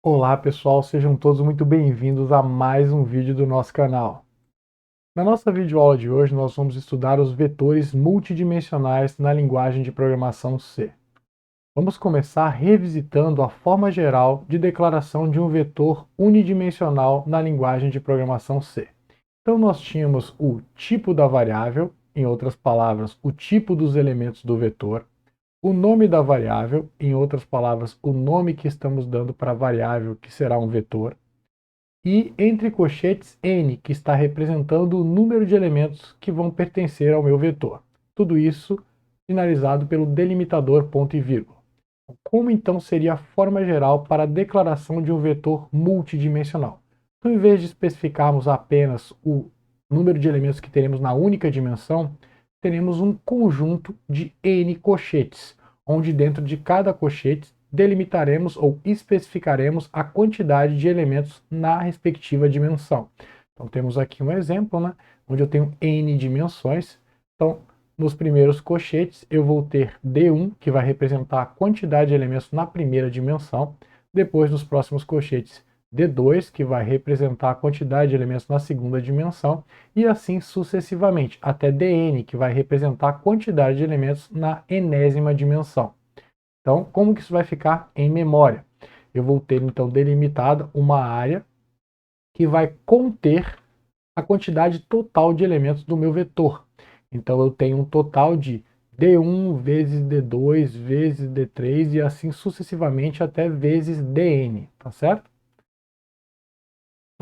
Olá pessoal, sejam todos muito bem-vindos a mais um vídeo do nosso canal. Na nossa videoaula de hoje nós vamos estudar os vetores multidimensionais na linguagem de programação C. Vamos começar revisitando a forma geral de declaração de um vetor unidimensional na linguagem de programação C. Então nós tínhamos o tipo da variável, em outras palavras, o tipo dos elementos do vetor, o nome da variável, em outras palavras, o nome que estamos dando para a variável que será um vetor, e entre colchetes n, que está representando o número de elementos que vão pertencer ao meu vetor. Tudo isso finalizado pelo delimitador ponto e vírgula. Como então seria a forma geral para a declaração de um vetor multidimensional? Então, em vez de especificarmos apenas o número de elementos que teremos na única dimensão, teremos um conjunto de n colchetes, onde dentro de cada colchete delimitaremos ou especificaremos a quantidade de elementos na respectiva dimensão. Então temos aqui um exemplo, né, onde eu tenho n dimensões. Então, nos primeiros colchetes eu vou ter D1, que vai representar a quantidade de elementos na primeira dimensão. Depois, nos próximos colchetes, D2, que vai representar a quantidade de elementos na segunda dimensão, e assim sucessivamente, até Dn, que vai representar a quantidade de elementos na enésima dimensão. Então, como que isso vai ficar em memória? Eu vou ter, então, delimitada uma área que vai conter a quantidade total de elementos do meu vetor. Então, eu tenho um total de D1 vezes D2 vezes D3 e assim sucessivamente até vezes Dn, tá certo?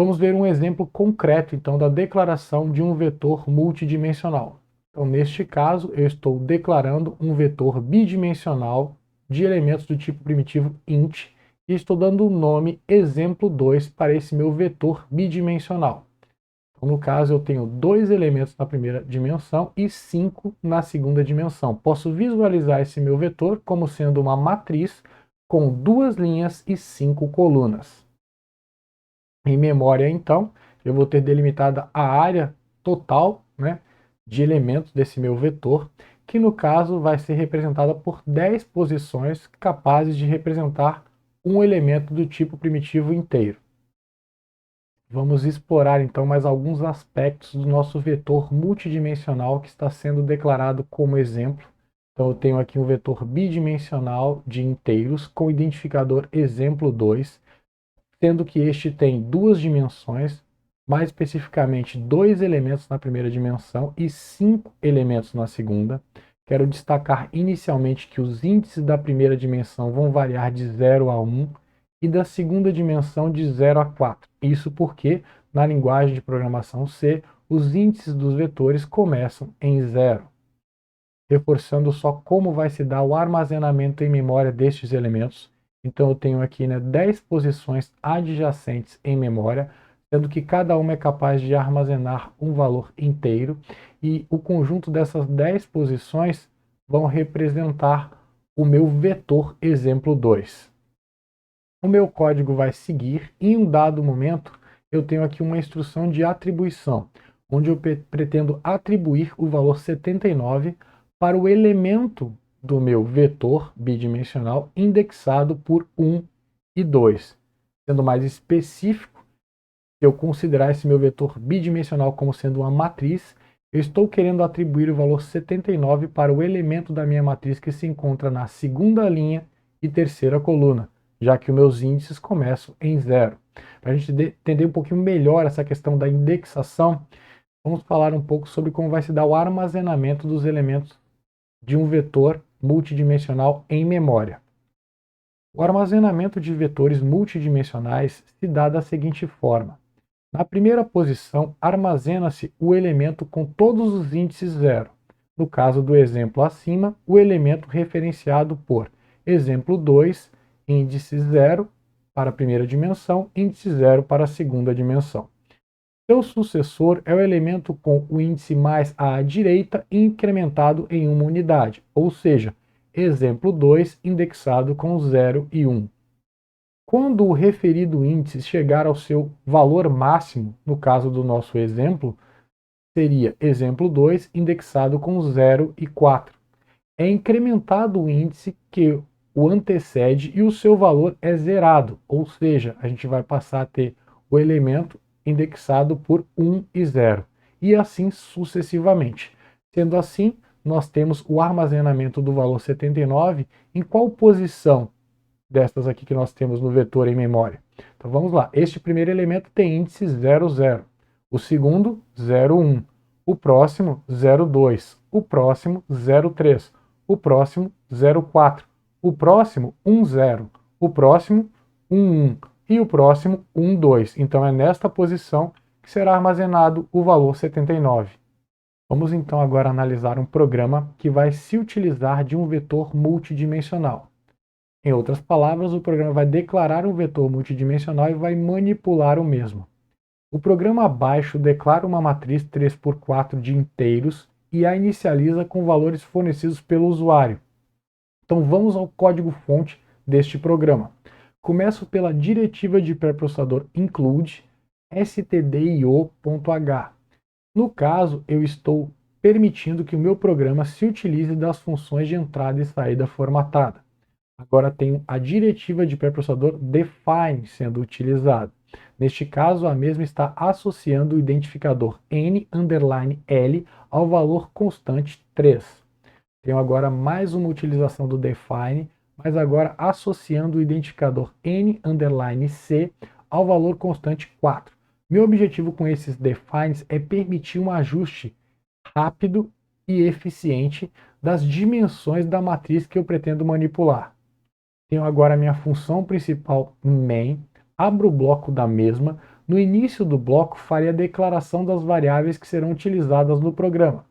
Vamos ver um exemplo concreto, então, da declaração de um vetor multidimensional. Então, neste caso, eu estou declarando um vetor bidimensional de elementos do tipo primitivo int e estou dando o nome exemplo2 para esse meu vetor bidimensional. Então, no caso, eu tenho 2 elementos na primeira dimensão e 5 na segunda dimensão. Posso visualizar esse meu vetor como sendo uma matriz com 2 linhas e 5 colunas. Em memória, então, eu vou ter delimitada a área total, né, de elementos desse meu vetor, que no caso vai ser representada por 10 posições capazes de representar um elemento do tipo primitivo inteiro. Vamos explorar então mais alguns aspectos do nosso vetor multidimensional que está sendo declarado como exemplo. Então eu tenho aqui um vetor bidimensional de inteiros com identificador exemplo2, sendo que este tem 2 dimensões, mais especificamente 2 elementos na primeira dimensão e 5 elementos na segunda. Quero destacar inicialmente que os índices da primeira dimensão vão variar de 0 a 1 e da segunda dimensão de 0 a 4. Isso porque, na linguagem de programação C, os índices dos vetores começam em 0. Reforçando só como vai se dar o armazenamento em memória destes elementos. Então eu tenho aqui, né, 10 posições adjacentes em memória, sendo que cada uma é capaz de armazenar um valor inteiro, e o conjunto dessas 10 posições vão representar o meu vetor exemplo2. O meu código vai seguir, e em um dado momento eu tenho aqui uma instrução de atribuição, onde eu pretendo atribuir o valor 79 para o elemento do meu vetor bidimensional indexado por 1 e 2. Sendo mais específico, se eu considerar esse meu vetor bidimensional como sendo uma matriz, eu estou querendo atribuir o valor 79 para o elemento da minha matriz que se encontra na segunda linha e terceira coluna, já que os meus índices começam em 0. Para a gente entender um pouquinho melhor essa questão da indexação, vamos falar um pouco sobre como vai se dar o armazenamento dos elementos de um vetor multidimensional em memória. O armazenamento de vetores multidimensionais se dá da seguinte forma. Na primeira posição, armazena-se o elemento com todos os índices 0. No caso do exemplo acima, o elemento referenciado por exemplo 2, índice 0 para a primeira dimensão, índice 0 para a segunda dimensão. Seu sucessor é o elemento com o índice mais à direita incrementado em uma unidade, ou seja, exemplo 2 indexado com 0 e 1. Quando o referido índice chegar ao seu valor máximo, no caso do nosso exemplo, seria exemplo 2 indexado com 0 e 4. É incrementado o índice que o antecede e o seu valor é zerado, ou seja, a gente vai passar a ter o elemento indexado por 1 e 0, e assim sucessivamente. Sendo assim, nós temos o armazenamento do valor 79 em qual posição destas aqui que nós temos no vetor em memória? Então vamos lá, este primeiro elemento tem índice 0, 0, o segundo 0, 1, o próximo 0, 2, o próximo 0, 3, o próximo 0, 4, o próximo 1, 0, o próximo 1, 1 e o próximo 1, 2. Então é nesta posição que será armazenado o valor 79. Vamos então agora analisar um programa que vai se utilizar de um vetor multidimensional. Em outras palavras, o programa vai declarar um vetor multidimensional e vai manipular o mesmo. O programa abaixo declara uma matriz 3x4 de inteiros e a inicializa com valores fornecidos pelo usuário. Então vamos ao código-fonte deste programa. Começo pela diretiva de pré-processador include stdio.h. No caso, eu estou permitindo que o meu programa se utilize das funções de entrada e saída formatada. Agora tenho a diretiva de pré-processador define sendo utilizada. Neste caso, a mesma está associando o identificador n_l ao valor constante 3. Tenho agora mais uma utilização do define, mas agora associando o identificador n_c ao valor constante 4. Meu objetivo com esses defines é permitir um ajuste rápido e eficiente das dimensões da matriz que eu pretendo manipular. Tenho agora a minha função principal main, abro o bloco da mesma, no início do bloco farei a declaração das variáveis que serão utilizadas no programa.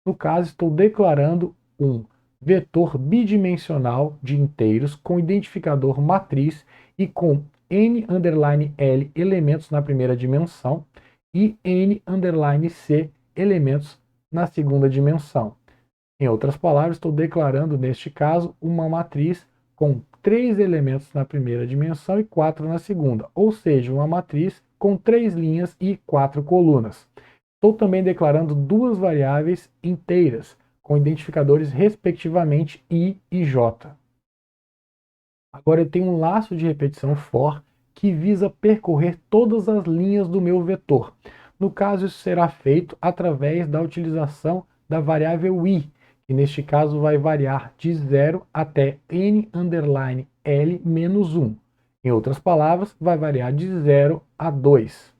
No caso, estou declarando um vetor bidimensional de inteiros com identificador matriz e com n_l elementos na primeira dimensão e n_c elementos na segunda dimensão. Em outras palavras, estou declarando, neste caso, uma matriz com 3 elementos na primeira dimensão e 4 na segunda, ou seja, uma matriz com 3 linhas e 4 colunas. Estou também declarando duas variáveis inteiras, com identificadores respectivamente i e j. Agora eu tenho um laço de repetição for que visa percorrer todas as linhas do meu vetor. No caso, isso será feito através da utilização da variável i, que neste caso vai variar de 0 até n_l menos 1. Em outras palavras, vai variar de 0 a 2.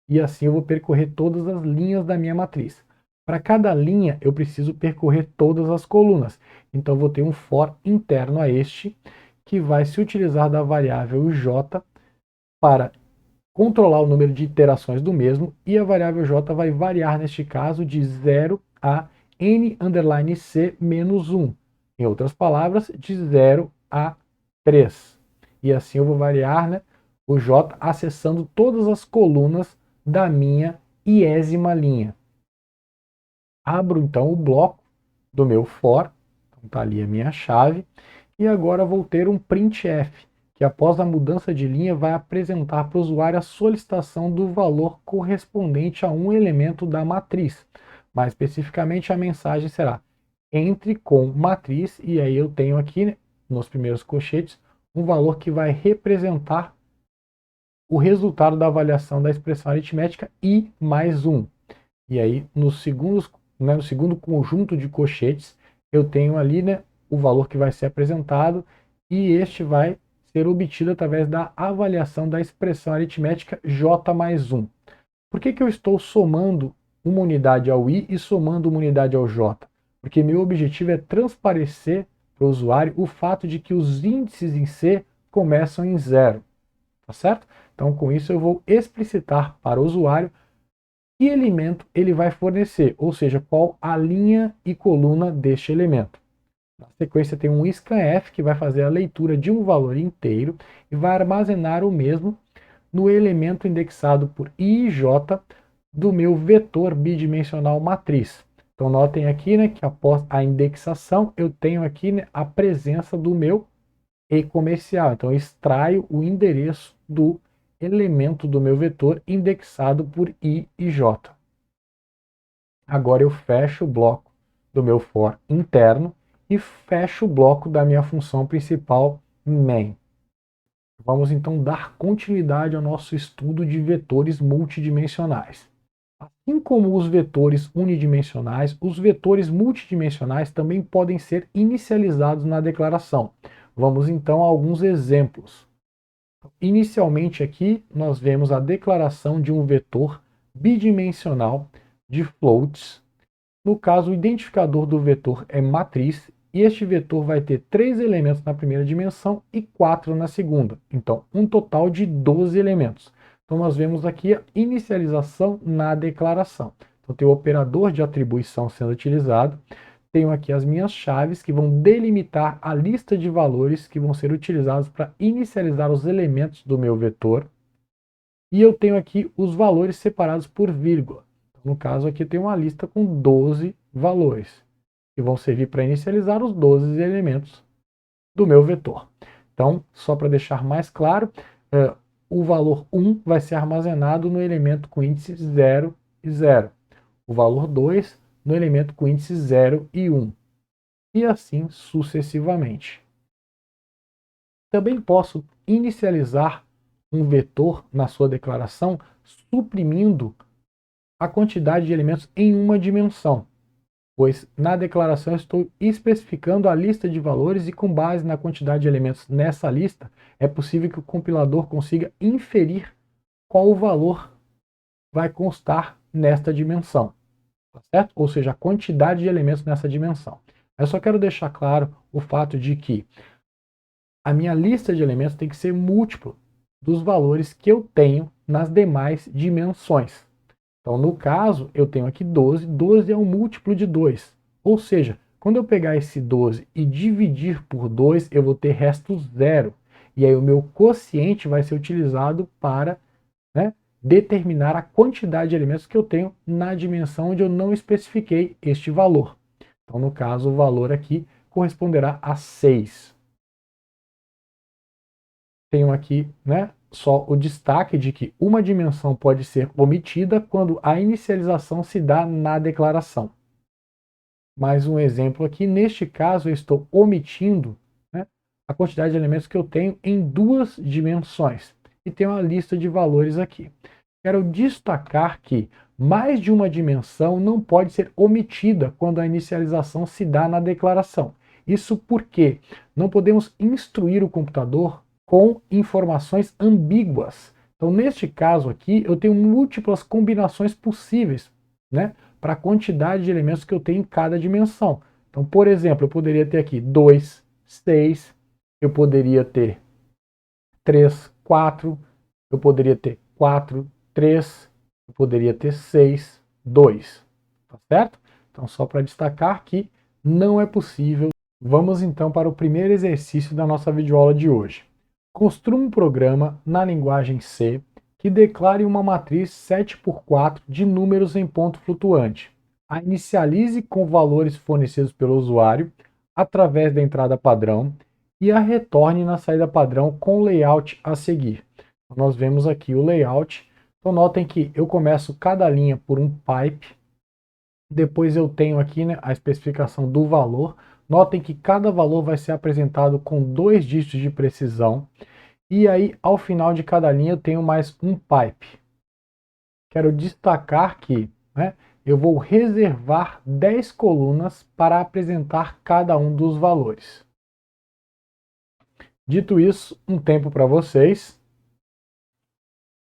E assim eu vou percorrer todas as linhas da minha matriz. Para cada linha, eu preciso percorrer todas as colunas. Então, vou ter um for interno a este, que vai se utilizar da variável j para controlar o número de iterações do mesmo, e a variável j vai variar, neste caso, de 0 a n_c menos 1. Em outras palavras, de 0 a 3. E assim eu vou variar, né, o j acessando todas as colunas da minha iésima linha. Abro então o bloco do meu for, então está ali a minha chave, e agora vou ter um printf, que após a mudança de linha vai apresentar para o usuário a solicitação do valor correspondente a um elemento da matriz. Mais especificamente, a mensagem será entre com matriz, e aí eu tenho aqui, né, nos primeiros colchetes, um valor que vai representar o resultado da avaliação da expressão aritmética i mais 1. E aí, no segundo conjunto de colchetes, eu tenho ali, né, o valor que vai ser apresentado, e este vai ser obtido através da avaliação da expressão aritmética j mais 1. Por que eu estou somando uma unidade ao i e somando uma unidade ao j? Porque meu objetivo é transparecer para o usuário o fato de que os índices em C começam em 0. Tá certo? Então, com isso, eu vou explicitar para o usuário que elemento ele vai fornecer, ou seja, qual a linha e coluna deste elemento. Na sequência, tem um scanf que vai fazer a leitura de um valor inteiro e vai armazenar o mesmo no elemento indexado por i e j do meu vetor bidimensional matriz. Então, notem aqui, né, que após a indexação, eu tenho aqui, né, a presença do meu e-comercial. Então, eu extraio o endereço do elemento do meu vetor indexado por i e j. Agora eu fecho o bloco do meu for interno e fecho o bloco da minha função principal main. Vamos então dar continuidade ao nosso estudo de vetores multidimensionais. Assim como os vetores unidimensionais, os vetores multidimensionais também podem ser inicializados na declaração. Vamos então a alguns exemplos. Inicialmente aqui nós vemos a declaração de um vetor bidimensional de floats. No caso, o identificador do vetor é matriz e este vetor vai ter 3 elementos na primeira dimensão e 4 na segunda. Então, um total de 12 elementos. Então, nós vemos aqui a inicialização na declaração. Então, tem o operador de atribuição sendo utilizado. Tenho aqui as minhas chaves que vão delimitar a lista de valores que vão ser utilizados para inicializar os elementos do meu vetor. E eu tenho aqui os valores separados por vírgula. No caso aqui tem uma lista com 12 valores, que vão servir para inicializar os 12 elementos do meu vetor. Então, só para deixar mais claro, o valor 1 vai ser armazenado no elemento com índice 0 e 0. O valor 2 no elemento com índice 0 e 1. E assim sucessivamente. Também posso inicializar um vetor na sua declaração suprimindo a quantidade de elementos em uma dimensão, pois na declaração eu estou especificando a lista de valores e com base na quantidade de elementos nessa lista, é possível que o compilador consiga inferir qual o valor vai constar nesta dimensão, tá certo? Ou seja, a quantidade de elementos nessa dimensão. Eu só quero deixar claro o fato de que a minha lista de elementos tem que ser múltiplo dos valores que eu tenho nas demais dimensões. Então, no caso, eu tenho aqui 12, 12 é um múltiplo de 2. Ou seja, quando eu pegar esse 12 e dividir por 2, eu vou ter resto zero. E aí o meu quociente vai ser utilizado para determinar a quantidade de elementos que eu tenho na dimensão onde eu não especifiquei este valor. Então, no caso, o valor aqui corresponderá a 6. Tenho aqui, só o destaque de que uma dimensão pode ser omitida quando a inicialização se dá na declaração. Mais um exemplo aqui, neste caso eu estou omitindo a quantidade de elementos que eu tenho em 2 dimensões. E tenho uma lista de valores aqui. Quero destacar que mais de uma dimensão não pode ser omitida quando a inicialização se dá na declaração. Isso porque não podemos instruir o computador com informações ambíguas. Então, neste caso aqui, eu tenho múltiplas combinações possíveis, para a quantidade de elementos que eu tenho em cada dimensão. Então, por exemplo, eu poderia ter aqui 2, 6, eu poderia ter 3, 4, eu poderia ter 4, 3, eu poderia ter 6, 2. Tá certo? Então, só para destacar que não é possível. Vamos então para o primeiro exercício da nossa videoaula de hoje. Construa um programa na linguagem C que declare uma matriz 7x4 de números em ponto flutuante. A inicialize com valores fornecidos pelo usuário através da entrada padrão e a retorne na saída padrão com o layout a seguir. Então, nós vemos aqui o layout. Então, notem que eu começo cada linha por um pipe. Depois eu tenho aqui a especificação do valor. Notem que cada valor vai ser apresentado com 2 dígitos de precisão. E aí, ao final de cada linha, eu tenho mais um pipe. Quero destacar que eu vou reservar 10 colunas para apresentar cada um dos valores. Dito isso, um tempo para vocês.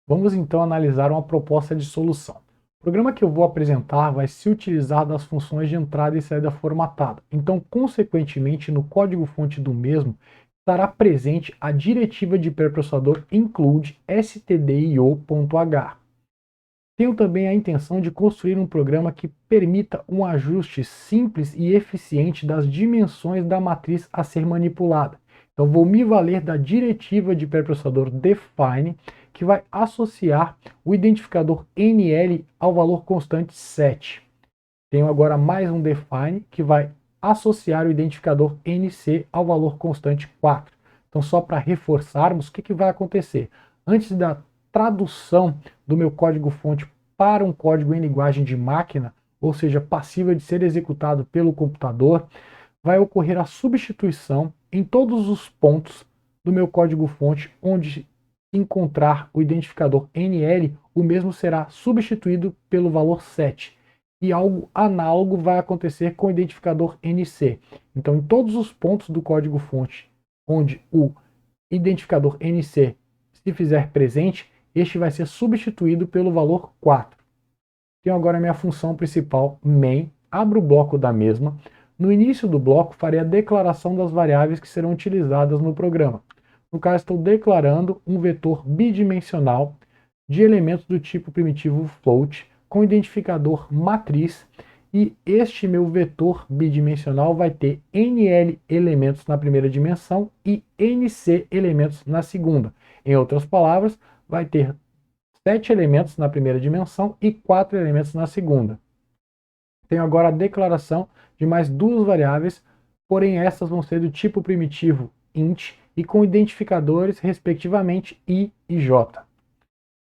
Vamos então analisar uma proposta de solução. O programa que eu vou apresentar vai se utilizar das funções de entrada e saída formatada. Então, consequentemente, no código-fonte do mesmo, estará presente a diretiva de pré-processador include stdio.h. Tenho também a intenção de construir um programa que permita um ajuste simples e eficiente das dimensões da matriz a ser manipulada. Então vou me valer da diretiva de pré-processador define, que vai associar o identificador NL ao valor constante 7. Tenho agora mais um define, que vai associar o identificador NC ao valor constante 4. Então, só para reforçarmos, o que vai acontecer? Antes da tradução do meu código-fonte para um código em linguagem de máquina, ou seja, passível de ser executado pelo computador, vai ocorrer a substituição em todos os pontos do meu código-fonte onde encontrar o identificador NL, o mesmo será substituído pelo valor 7. E algo análogo vai acontecer com o identificador NC. Então, em todos os pontos do código-fonte onde o identificador NC se fizer presente, este vai ser substituído pelo valor 4. Tenho agora a minha função principal, main, abro o bloco da mesma. No início do bloco, farei a declaração das variáveis que serão utilizadas no programa. No caso, estou declarando um vetor bidimensional de elementos do tipo primitivo float, com identificador matriz, e este meu vetor bidimensional vai ter NL elementos na primeira dimensão e NC elementos na segunda. Em outras palavras, vai ter 7 elementos na primeira dimensão e 4 elementos na segunda. Tenho agora a declaração de mais duas variáveis, porém estas vão ser do tipo primitivo int e com identificadores respectivamente i e j.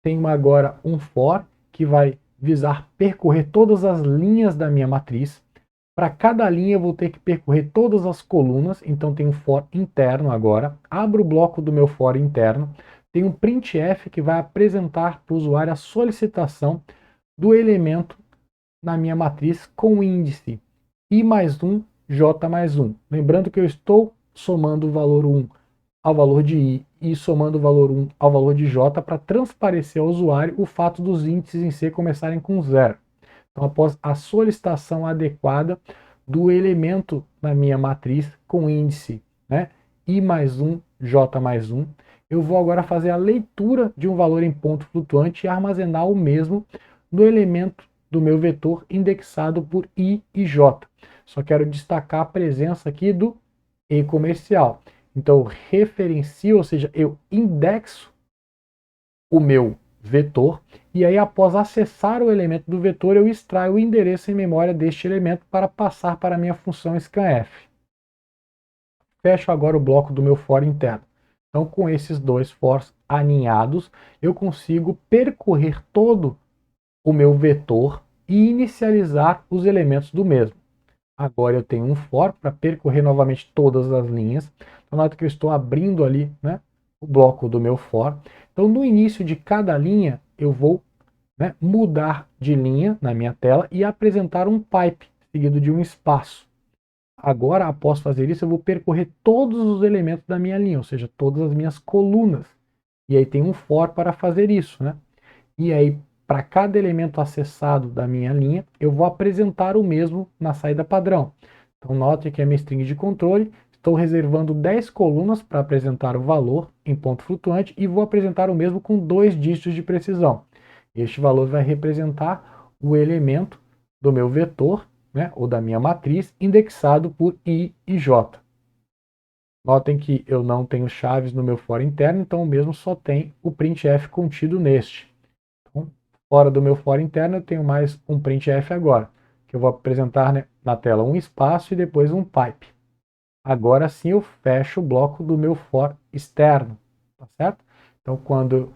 Tenho agora um for que vai visar percorrer todas as linhas da minha matriz. Para cada linha eu vou ter que percorrer todas as colunas, então tem um for interno agora. Abro o bloco do meu for interno. Tem um printf que vai apresentar para o usuário a solicitação do elemento na minha matriz com o índice i mais 1, j mais 1. Lembrando que eu estou somando o valor 1 ao valor de i e somando o valor 1 ao valor de j para transparecer ao usuário o fato dos índices em C começarem com 0. Então, após a solicitação adequada do elemento na minha matriz com índice, né, i mais 1, j mais 1, eu vou agora fazer a leitura de um valor em ponto flutuante e armazenar o mesmo no elemento do meu vetor indexado por i e j. Só quero destacar a presença aqui do e comercial. Então, eu referencio, ou seja, eu indexo o meu vetor, e aí após acessar o elemento do vetor, eu extraio o endereço em memória deste elemento para passar para a minha função scanf. Fecho agora o bloco do meu for interno. Então, com esses dois fors aninhados, eu consigo percorrer todo o meu vetor e inicializar os elementos do mesmo. Agora eu tenho um for para percorrer novamente todas as linhas. Então, nota que eu estou abrindo ali, né, o bloco do meu for. Então, no início de cada linha, eu vou, né, mudar de linha na minha tela e apresentar um pipe, seguido de um espaço. Agora, após fazer isso, eu vou percorrer todos os elementos da minha linha, ou seja, todas as minhas colunas. E aí tem um for para fazer isso, né? E aí, para cada elemento acessado da minha linha, eu vou apresentar o mesmo na saída padrão. Então, note que a minha string de controle, estou reservando 10 colunas para apresentar o valor em ponto flutuante e vou apresentar o mesmo com 2 dígitos de precisão. Este valor vai representar o elemento do meu vetor, né, ou da minha matriz, indexado por i e j. Notem que eu não tenho chaves no meu for interno, então o mesmo só tem o printf contido neste. Então, fora do meu for interno, eu tenho mais um printf agora, que eu vou apresentar, né, na tela um espaço e depois um pipe. Agora sim eu fecho o bloco do meu for externo, tá certo? Então, quando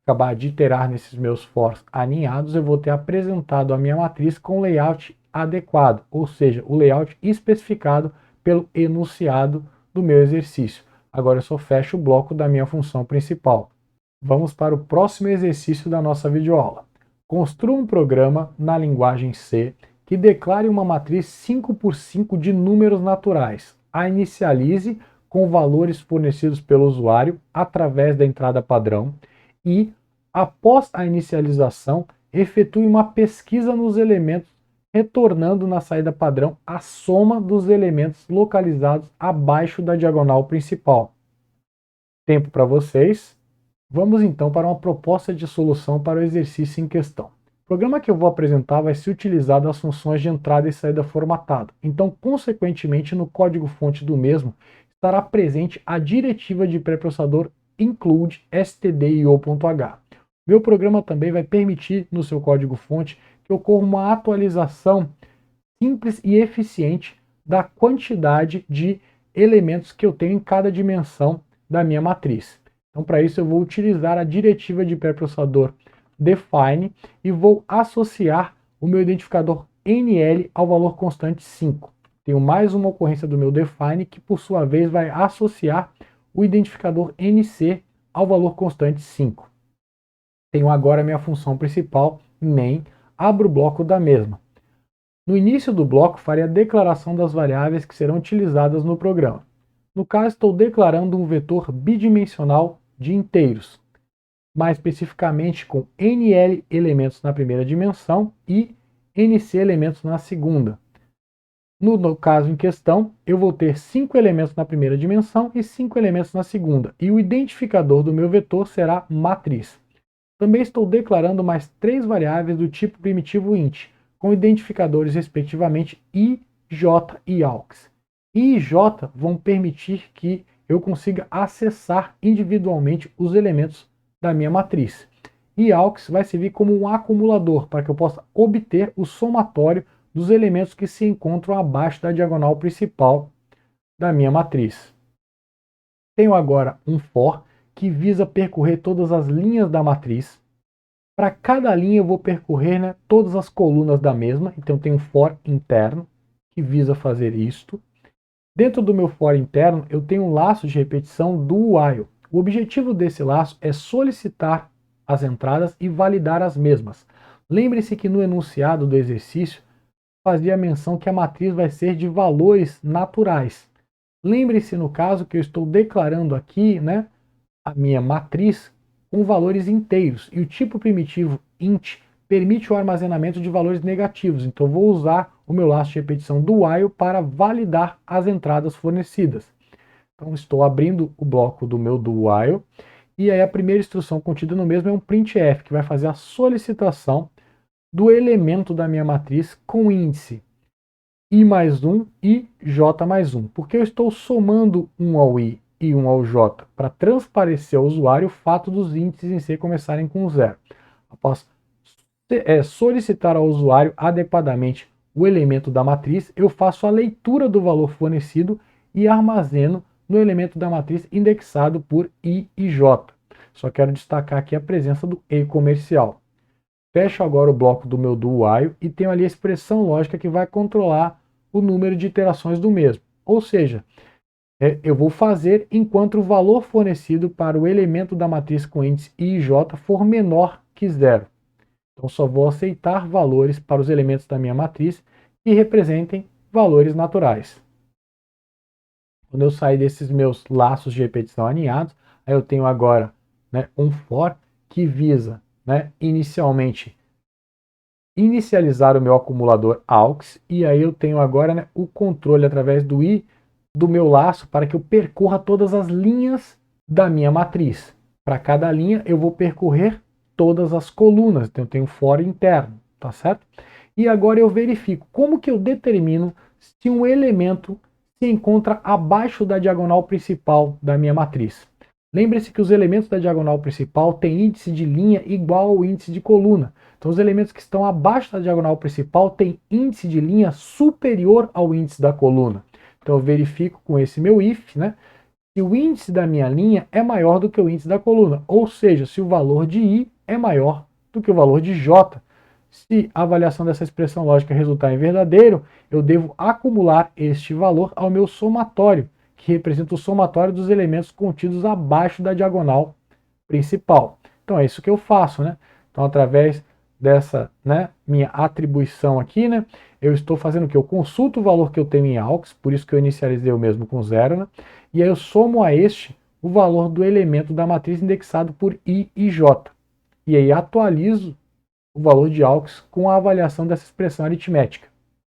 acabar de iterar nesses meus fors aninhados, eu vou ter apresentado a minha matriz com o layout adequado, ou seja, o layout especificado pelo enunciado do meu exercício. Agora eu só fecho o bloco da minha função principal. Vamos para o próximo exercício da nossa videoaula. Construa um programa na linguagem C que declare uma matriz 5 por 5 de números naturais. A inicialize com valores fornecidos pelo usuário através da entrada padrão e, após a inicialização, efetue uma pesquisa nos elementos, retornando na saída padrão a soma dos elementos localizados abaixo da diagonal principal. Tempo para vocês. Vamos então para uma proposta de solução para o exercício em questão. O programa que eu vou apresentar vai ser utilizado as funções de entrada e saída formatado. Então, consequentemente, no código-fonte do mesmo estará presente a diretiva de pré-processador include stdio.h. Meu programa também vai permitir no seu código-fonte que ocorra uma atualização simples e eficiente da quantidade de elementos que eu tenho em cada dimensão da minha matriz. Então, para isso, eu vou utilizar a diretiva de pré-processador define e vou associar o meu identificador NL ao valor constante 5. Tenho mais uma ocorrência do meu define, que por sua vez vai associar o identificador NC ao valor constante 5. Tenho agora a minha função principal, main, abro o bloco da mesma. No início do bloco, farei a declaração das variáveis que serão utilizadas no programa. No caso, estou declarando um vetor bidimensional de inteiros, mais especificamente com NL elementos na primeira dimensão e NC elementos na segunda. No caso em questão, eu vou ter 5 elementos na primeira dimensão e 5 elementos na segunda, e o identificador do meu vetor será matriz. Também estou declarando mais 3 variáveis do tipo primitivo int, com identificadores respectivamente i, j e aux. I e j vão permitir que eu consiga acessar individualmente os elementos da minha matriz. E aux vai servir como um acumulador, para que eu possa obter o somatório dos elementos que se encontram abaixo da diagonal principal da minha matriz. Tenho agora um for que visa percorrer todas as linhas da matriz. Para cada linha eu vou percorrer todas as colunas da mesma, então tem um for interno que visa fazer isto. Dentro do meu for interno eu tenho um laço de repetição do while. O objetivo desse laço é solicitar as entradas e validar as mesmas. Lembre-se que no enunciado do exercício fazia menção que a matriz vai ser de valores naturais. Lembre-se no caso que eu estou declarando aqui a minha matriz com valores inteiros, e o tipo primitivo int permite o armazenamento de valores negativos, então vou usar o meu laço de repetição do while para validar as entradas fornecidas. Então estou abrindo o bloco do meu do while, e aí a primeira instrução contida no mesmo é um printf, que vai fazer a solicitação do elemento da minha matriz com índice i mais 1 e j mais 1, porque eu estou somando um ao i e um ao j para transparecer ao usuário o fato dos índices em C começarem com 0. Após solicitar ao usuário adequadamente o elemento da matriz, eu faço a leitura do valor fornecido e armazeno no elemento da matriz indexado por i e j. Só quero destacar aqui a presença do e comercial. Fecho agora o bloco do meu do while e tenho ali a expressão lógica que vai controlar o número de iterações do mesmo. Ou seja, eu vou fazer enquanto o valor fornecido para o elemento da matriz com índice i e j for menor que 0. Então só vou aceitar valores para os elementos da minha matriz que representem valores naturais. Quando eu sair desses meus laços de repetição alinhados, aí eu tenho agora um for que visa inicialmente inicializar o meu acumulador aux, e aí eu tenho agora o controle através do i do meu laço para que eu percorra todas as linhas da minha matriz. Para cada linha eu vou percorrer todas as colunas, então eu tenho um for interno, tá certo? E agora eu verifico como que eu determino se um elemento se encontra abaixo da diagonal principal da minha matriz. Lembre-se que os elementos da diagonal principal têm índice de linha igual ao índice de coluna. Então os elementos que estão abaixo da diagonal principal têm índice de linha superior ao índice da coluna. Então eu verifico com esse meu if, se o índice da minha linha é maior do que o índice da coluna, ou seja, se o valor de i é maior do que o valor de j. Se a avaliação dessa expressão lógica resultar em verdadeiro, eu devo acumular este valor ao meu somatório, que representa o somatório dos elementos contidos abaixo da diagonal principal. Então é isso que eu faço, Então através dessa minha atribuição aqui, eu estou fazendo o que? Eu consulto o valor que eu tenho em aux, por isso que eu inicializei o mesmo com 0, e aí eu somo a este o valor do elemento da matriz indexado por i e j. E aí atualizo o valor de aux com a avaliação dessa expressão aritmética.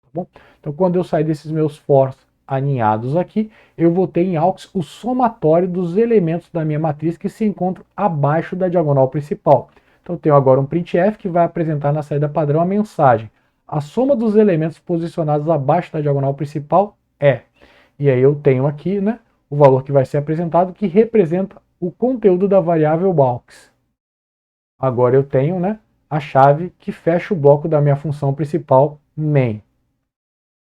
Tá bom? Então quando eu sair desses meus fors alinhados aqui, eu vou ter em aux o somatório dos elementos da minha matriz que se encontram abaixo da diagonal principal. Então eu tenho agora um printf que vai apresentar na saída padrão a mensagem: a soma dos elementos posicionados abaixo da diagonal principal é. E aí eu tenho aqui o valor que vai ser apresentado, que representa o conteúdo da variável aux. Agora eu tenho a chave que fecha o bloco da minha função principal main.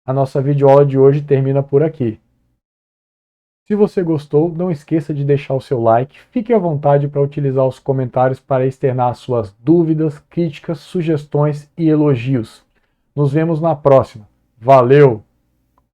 A nossa videoaula de hoje termina por aqui. Se você gostou, não esqueça de deixar o seu like, fique à vontade para utilizar os comentários para externar suas dúvidas, críticas, sugestões e elogios. Nos vemos na próxima. Valeu!